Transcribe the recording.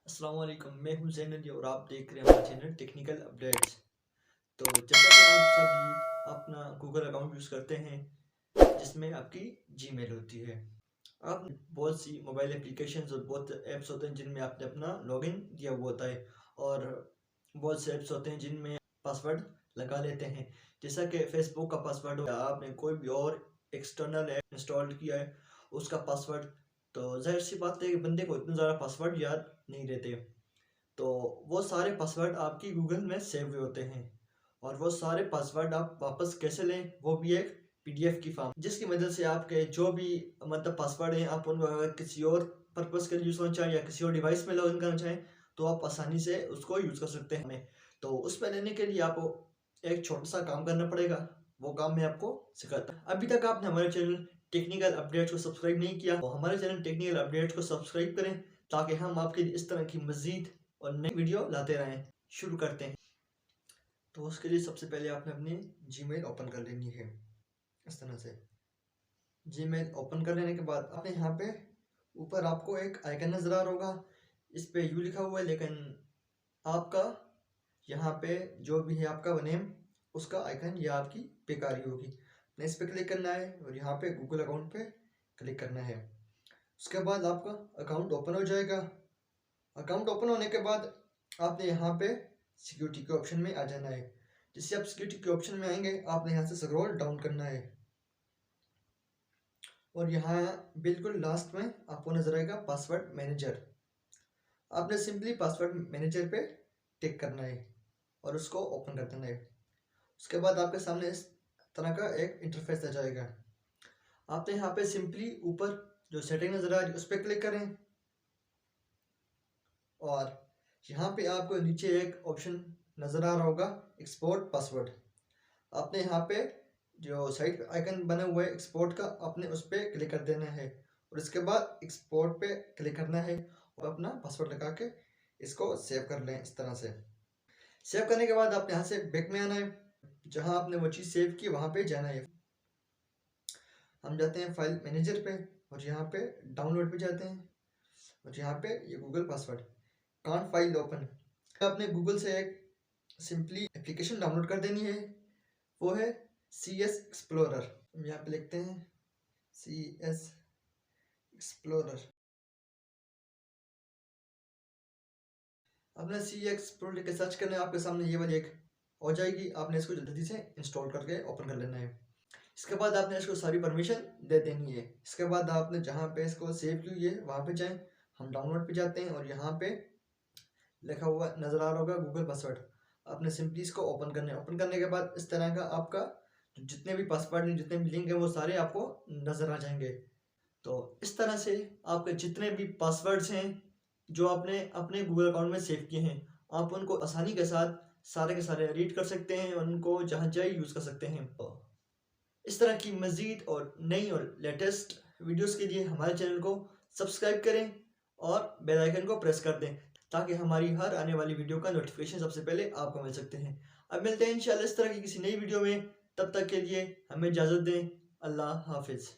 अस्सलाम वालेकुम, मैं हूं ज़ैन अली और आप देख रहे हैं हमारा चैनल टेक्निकल अपडेट्स। तो जैसा कि आप सभी अपना गूगल अकाउंट यूज़ करते हैं जिसमें आपकी जीमेल होती है। आप बहुत सी मोबाइल एप्लीकेशंस और बहुत ऐप्स होते हैं जिनमें आपने अपना लॉगिन दिया हुआ होता है और बहुत से ऐप्स होते हैं जिनमें पासवर्ड लगा लेते हैं। जैसा कि फेसबुक का पासवर्ड हो या आपने कोई भी और एक्सटर्नल ऐप इंस्टॉल किया है उसका पासवर्ड, तो जाहिर सी बात है कि बंदे को इतना ज़्यादा पासवर्ड याद नहीं रहते। तो वो सारे पासवर्ड आपकी गूगल में सेव हुए होते हैं और वो सारे पासवर्ड आप वापस कैसे लें वो भी एक पीडीएफ की फॉर्म, जिसकी मदद से आपके जो भी मतलब पासवर्ड हैं आप उनको अगर किसी और पर्पस के लिए यूज़ करना चाहें या किसी और डिवाइस में लॉगिन करना चाहें तो आप आसानी से उसको यूज़ कर सकते हैं। तो उसमें लेने के लिए आपको एक छोटा सा काम करना पड़ेगा, वो काम मैं आपको सिखाता हूँ। अभी तक आपने हमारे चैनल टेक्निकल अपडेट्स को सब्सक्राइब नहीं किया तो हमारे चैनल टेक्निकल अपडेट्स को सब्सक्राइब करें ताकि हम आपके लिए इस तरह की मज़ीद और नई वीडियो लाते रहें। शुरू करते हैं। तो उसके लिए सबसे पहले आपने अपनी जीमेल ओपन कर लेनी है। इस तरह से जीमेल ओपन कर लेने के बाद आपने यहाँ पे ऊपर आपको एक आइकन नज़र आ रहा होगा, इस पे यू लिखा हुआ है, लेकिन आपका यहाँ पे जो भी है आपका नेम उसका आइकन या आपकी बेकारी होगी। इस पे क्लिक करना है और यहाँ पे गूगल अकाउंट पे क्लिक करना है। उसके बाद आपका अकाउंट ओपन हो जाएगा। अकाउंट ओपन होने के बाद आपने यहाँ पे सिक्योरिटी के ऑप्शन में आ जाना है। जिससे आप सिक्योरिटी के ऑप्शन में आएंगे आपने यहाँ से स्क्रॉल डाउन करना है और यहाँ बिल्कुल लास्ट में आपको नजर आएगा पासवर्ड मैनेजर। आपने सिंपली पासवर्ड मैनेजर पे टिक करना है और उसको ओपन कर देना है। उसके बाद आपके सामने इस तरह का एक इंटरफेस आ जाएगा। आपने यहाँ पे सिंपली ऊपर जो सेटिंग नजर आ रही है उस पर क्लिक करें और यहाँ पे आपको नीचे एक ऑप्शन नज़र आ रहा होगा एक्सपोर्ट पासवर्ड। आपने यहाँ पे जो साइड आइकन बना हुआ है एक्सपोर्ट का आपने उस पर क्लिक कर देना है और इसके बाद एक्सपोर्ट पे क्लिक करना है और अपना पासवर्ड लगा के इसको सेव कर लें। इस तरह से सेव करने के बाद आप यहाँ से बैक में आना है, जहाँ आपने वो चीज़ सेव की वहाँ पे जाना है। हम जाते हैं फाइल मैनेजर पे और यहाँ पे डाउनलोड पे जाते हैं और यहाँ पे ये Google password can't file open. आपने गूगल से एक सिंपली एप्लीकेशन डाउनलोड कर देनी है, वो है CS एक्सप्लोरर। हम यहाँ पे लिखते हैं CS एक्सप्लोरर। आपने CS एक्सप्लोरर के सर्च करना है, आपके सामने ये वाली एक हो जाएगी। आपने इसको जल्दी से इंस्टॉल करके ओपन कर लेना है। इसके बाद आपने इसको सारी परमिशन दे देनी है। इसके बाद आपने जहाँ पे इसको सेव की हुई है वहाँ पे जाएं। हम डाउनलोड पे जाते हैं और यहाँ पे लिखा हुआ नज़र आ रहा होगा गूगल पासवर्ड। आपने सिंपली इसको ओपन करना है। ओपन करने के बाद इस तरह का आपका जितने भी पासवर्ड हैं जितने भी लिंक हैं वो सारे आपको नज़र आ जाएंगे। तो इस तरह से आपके जितने भी पासवर्ड्स हैं जो आपने अपने गूगल अकाउंट में सेव किए हैं आप उनको आसानी के साथ सारे के सारे रीड कर सकते हैं और उनको जहाँ चाहे यूज़ कर सकते हैं। तो इस तरह की मज़ीद और नई और लेटेस्ट वीडियोस के लिए हमारे चैनल को सब्सक्राइब करें और बेल आइकन को प्रेस कर दें ताकि हमारी हर आने वाली वीडियो का नोटिफिकेशन सबसे पहले आपको मिल सकते हैं। अब मिलते हैं इंशाल्लाह इस तरह की किसी नई वीडियो में, तब तक के लिए हमें इजाज़त दें। अल्लाह हाफिज़।